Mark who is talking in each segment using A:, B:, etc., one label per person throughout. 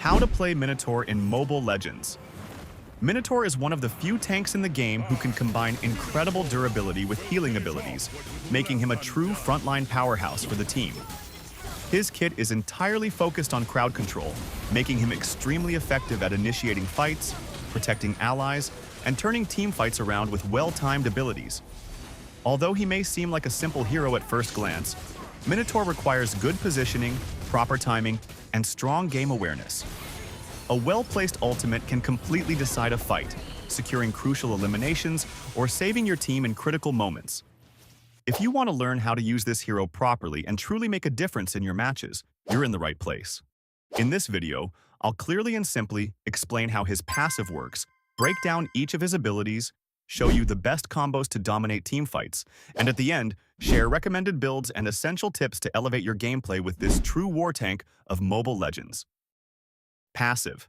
A: How to play Minotaur in Mobile Legends. Minotaur is one of the few tanks in the game who can combine incredible durability with healing abilities, making him a true frontline powerhouse for the team. His kit is entirely focused on crowd control, making him extremely effective at initiating fights, protecting allies, and turning team fights around with well-timed abilities. Although he may seem like a simple hero at first glance, Minotaur requires good positioning, proper timing, and strong game awareness. A well-placed ultimate can completely decide a fight, securing crucial eliminations or saving your team in critical moments. If you want to learn how to use this hero properly and truly make a difference in your matches, you're in the right place. In this video, I'll clearly and simply explain how his passive works, break down each of his abilities, show you the best combos to dominate teamfights, and at the end, share recommended builds and essential tips to elevate your gameplay with this true war tank of Mobile Legends. Passive.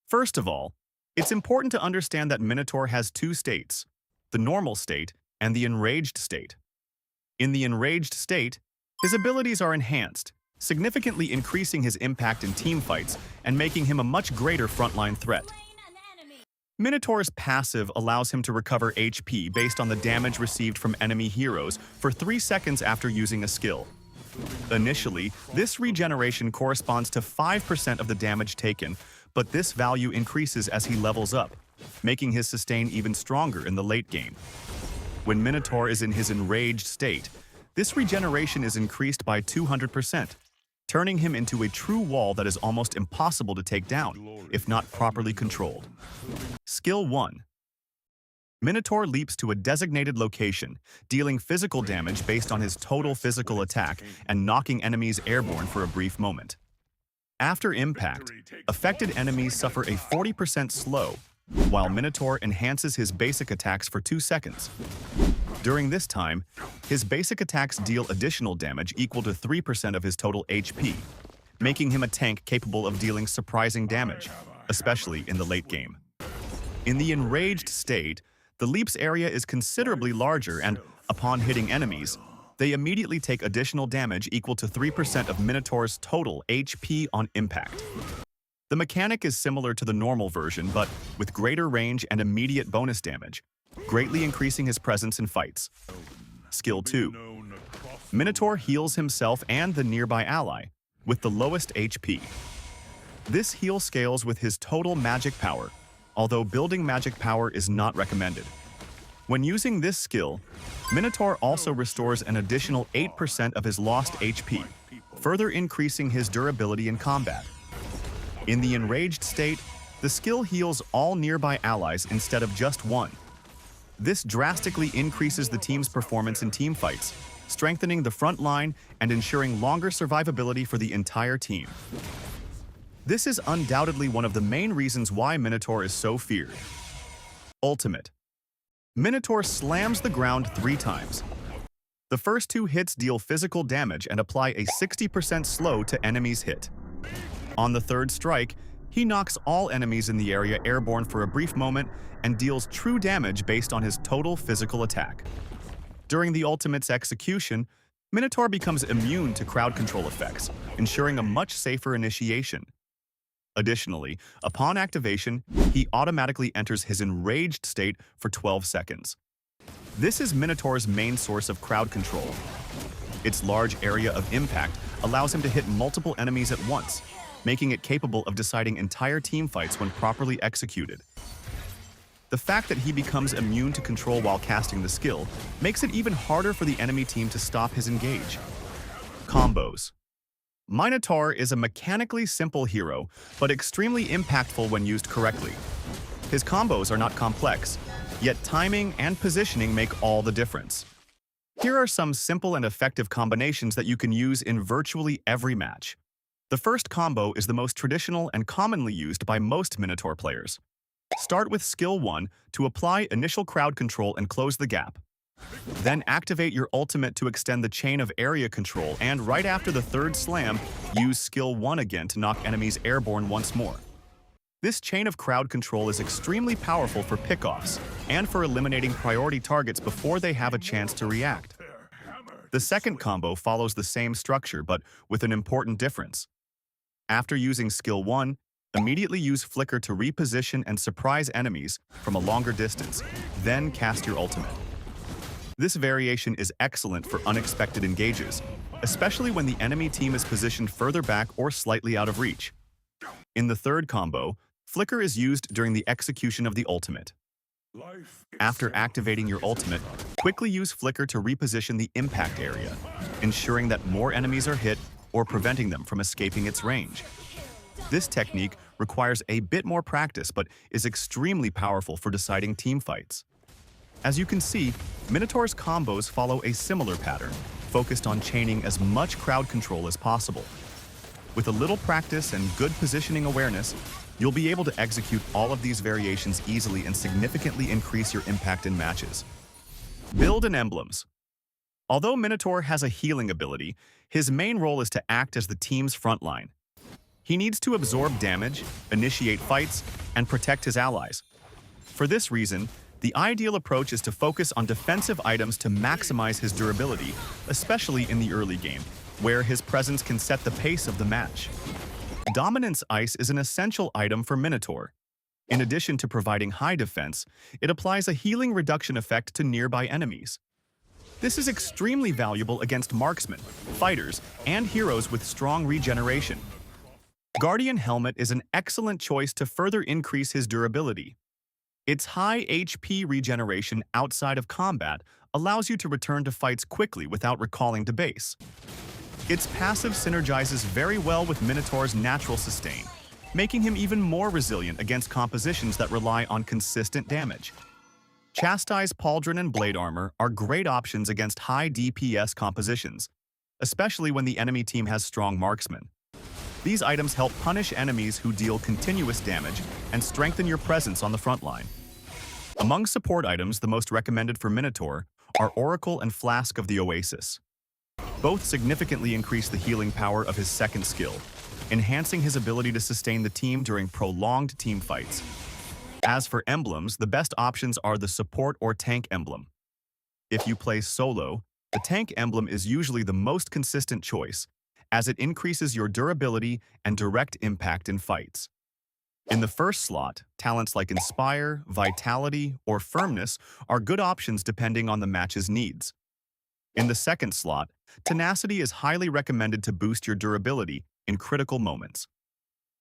A: First of all, it's important to understand that Minotaur has two states, the normal state and the enraged state. In the enraged state, his abilities are enhanced, significantly increasing his impact in teamfights and making him a much greater frontline threat. Minotaur's passive allows him to recover HP based on the damage received from enemy heroes for 3 seconds after using a skill. Initially, this regeneration corresponds to 5% of the damage taken, but this value increases as he levels up, making his sustain even stronger in the late game. When Minotaur is in his enraged state, this regeneration is increased by 200%, turning him into a true wall that is almost impossible to take down, if not properly controlled. Skill 1. Minotaur leaps to a designated location, dealing physical damage based on his total physical attack and knocking enemies airborne for a brief moment. After impact, affected enemies suffer a 40% slow, while Minotaur enhances his basic attacks for 2 seconds. During this time, his basic attacks deal additional damage equal to 3% of his total HP, making him a tank capable of dealing surprising damage, especially in the late game. In the enraged state, the leap's area is considerably larger and, upon hitting enemies, they immediately take additional damage equal to 3% of Minotaur's total HP on impact. The mechanic is similar to the normal version, but with greater range and immediate bonus damage, greatly increasing his presence in fights. Skill 2. Minotaur heals himself and the nearby ally, with the lowest HP. This heal scales with his total magic power, although building magic power is not recommended. When using this skill, Minotaur also restores an additional 8% of his lost HP, further increasing his durability in combat. In the enraged state, the skill heals all nearby allies instead of just one. This drastically increases the team's performance in teamfights, strengthening the front line and ensuring longer survivability for the entire team. This is undoubtedly one of the main reasons why Minotaur is so feared. Ultimate. Minotaur slams the ground 3 times. The first 2 hits deal physical damage and apply a 60% slow to enemies hit. On the 3rd strike, he knocks all enemies in the area airborne for a brief moment and deals true damage based on his total physical attack. During the ultimate's execution, Minotaur becomes immune to crowd control effects, ensuring a much safer initiation. Additionally, upon activation, he automatically enters his enraged state for 12 seconds. This is Minotaur's main source of crowd control. Its large area of impact allows him to hit multiple enemies at once, making it capable of deciding entire teamfights when properly executed. The fact that he becomes immune to control while casting the skill makes it even harder for the enemy team to stop his engage. Combos. Minotaur is a mechanically simple hero, but extremely impactful when used correctly. His combos are not complex, yet timing and positioning make all the difference. Here are some simple and effective combinations that you can use in virtually every match. The first combo is the most traditional and commonly used by most Minotaur players. Start with Skill 1 to apply initial crowd control and close the gap. Then activate your ultimate to extend the chain of area control, and right after the 3rd slam, use Skill 1 again to knock enemies airborne once more. This chain of crowd control is extremely powerful for pickoffs and for eliminating priority targets before they have a chance to react. The second combo follows the same structure but with an important difference. After using Skill 1, Immediately use Flicker to reposition and surprise enemies from a longer distance, then cast your ultimate. This variation is excellent for unexpected engages, especially when the enemy team is positioned further back or slightly out of reach. In the third combo, Flicker is used during the execution of the ultimate. After activating your ultimate, quickly use Flicker to reposition the impact area, ensuring that more enemies are hit or preventing them from escaping its range. This technique requires a bit more practice but is extremely powerful for deciding team fights. As you can see, Minotaur's combos follow a similar pattern, focused on chaining as much crowd control as possible. With a little practice and good positioning awareness, you'll be able to execute all of these variations easily and significantly increase your impact in matches. Build and emblems. Although Minotaur has a healing ability, his main role is to act as the team's frontline. He needs to absorb damage, initiate fights, and protect his allies. For this reason, the ideal approach is to focus on defensive items to maximize his durability, especially in the early game, where his presence can set the pace of the match. Dominance Ice is an essential item for Minotaur. In addition to providing high defense, it applies a healing reduction effect to nearby enemies. This is extremely valuable against marksmen, fighters, and heroes with strong regeneration. Guardian Helmet is an excellent choice to further increase his durability. Its high HP regeneration outside of combat allows you to return to fights quickly without recalling to base. Its passive synergizes very well with Minotaur's natural sustain, making him even more resilient against compositions that rely on consistent damage. Chastise Pauldron and Blade Armor are great options against high DPS compositions, especially when the enemy team has strong marksmen. These items help punish enemies who deal continuous damage and strengthen your presence on the front line. Among support items, the most recommended for Minotaur are Oracle and Flask of the Oasis. Both significantly increase the healing power of his second skill, enhancing his ability to sustain the team during prolonged team fights. As for emblems, the best options are the support or tank emblem. If you play solo, the tank emblem is usually the most consistent choice, as it increases your durability and direct impact in fights. In the first slot, talents like Inspire, Vitality, or Firmness are good options depending on the match's needs. In the second slot, Tenacity is highly recommended to boost your durability in critical moments.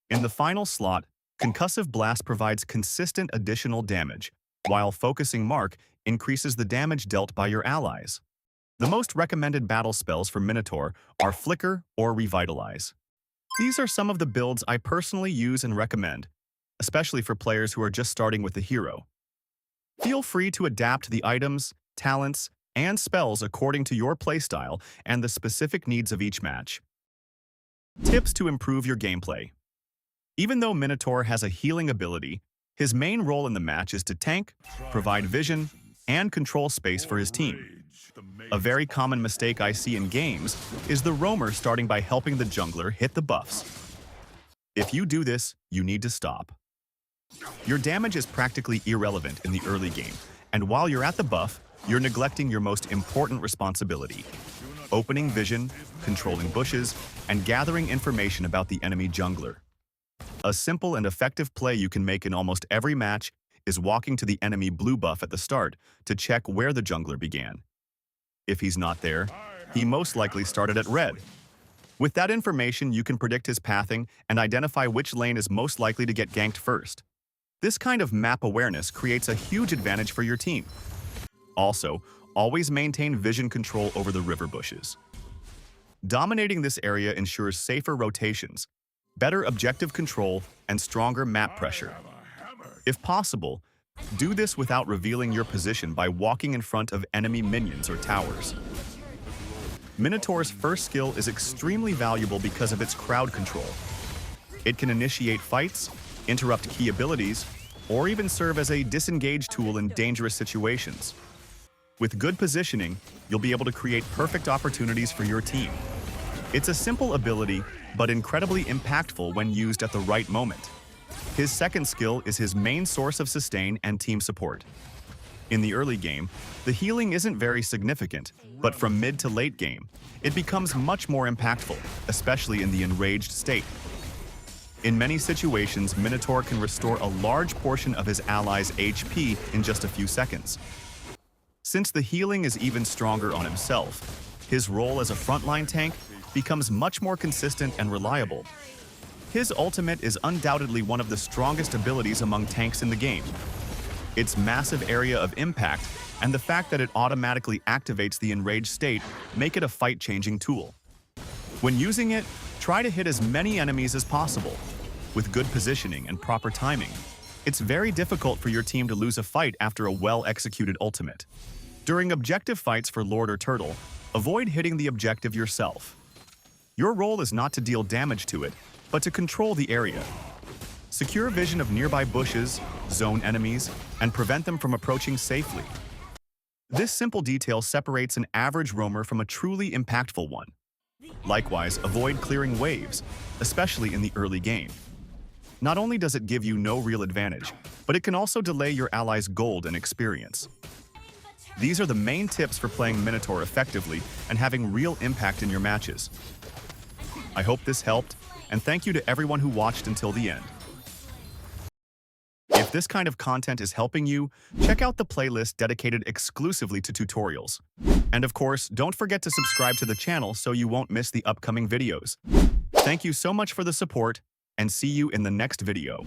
A: In the final slot, Concussive Blast provides consistent additional damage, while Focusing Mark increases the damage dealt by your allies. The most recommended battle spells for Minotaur are Flicker or Revitalize. These are some of the builds I personally use and recommend, especially for players who are just starting with the hero. Feel free to adapt the items, talents, and spells according to your playstyle and the specific needs of each match. Tips to improve your gameplay. Even though Minotaur has a healing ability, his main role in the match is to tank, provide vision, and control space for his team. A very common mistake I see in games is the roamer starting by helping the jungler hit the buffs. If you do this, you need to stop. Your damage is practically irrelevant in the early game, and while you're at the buff, you're neglecting your most important responsibility: opening vision, controlling bushes, and gathering information about the enemy jungler. A simple and effective play you can make in almost every match is walking to the enemy blue buff at the start to check where the jungler began. If he's not there, he most likely started at red. With that information, you can predict his pathing and identify which lane is most likely to get ganked first. This kind of map awareness creates a huge advantage for your team. Also, always maintain vision control over the river bushes. Dominating this area ensures safer rotations, better objective control, and stronger map pressure. If possible, do this without revealing your position by walking in front of enemy minions or towers. Minotaur's first skill is extremely valuable because of its crowd control. It can initiate fights, interrupt key abilities, or even serve as a disengage tool in dangerous situations. With good positioning, you'll be able to create perfect opportunities for your team. It's a simple ability, but incredibly impactful when used at the right moment. His second skill is his main source of sustain and team support. In the early game, the healing isn't very significant, but from mid to late game, it becomes much more impactful, especially in the enraged state. In many situations, Minotaur can restore a large portion of his allies' HP in just a few seconds. Since the healing is even stronger on himself, his role as a frontline tank becomes much more consistent and reliable. His ultimate is undoubtedly one of the strongest abilities among tanks in the game. Its massive area of impact and the fact that it automatically activates the enraged state make it a fight-changing tool. When using it, try to hit as many enemies as possible. With good positioning and proper timing, it's very difficult for your team to lose a fight after a well-executed ultimate. During objective fights for Lord or Turtle, avoid hitting the objective yourself. Your role is not to deal damage to it, but to control the area. Secure vision of nearby bushes, zone enemies, and prevent them from approaching safely. This simple detail separates an average roamer from a truly impactful one. Likewise, avoid clearing waves, especially in the early game. Not only does it give you no real advantage, but it can also delay your allies' gold and experience. These are the main tips for playing Minotaur effectively and having real impact in your matches. I hope this helped, and thank you to everyone who watched until the end. If this kind of content is helping you, check out the playlist dedicated exclusively to tutorials. And of course, don't forget to subscribe to the channel so you won't miss the upcoming videos. Thank you so much for the support, and see you in the next video.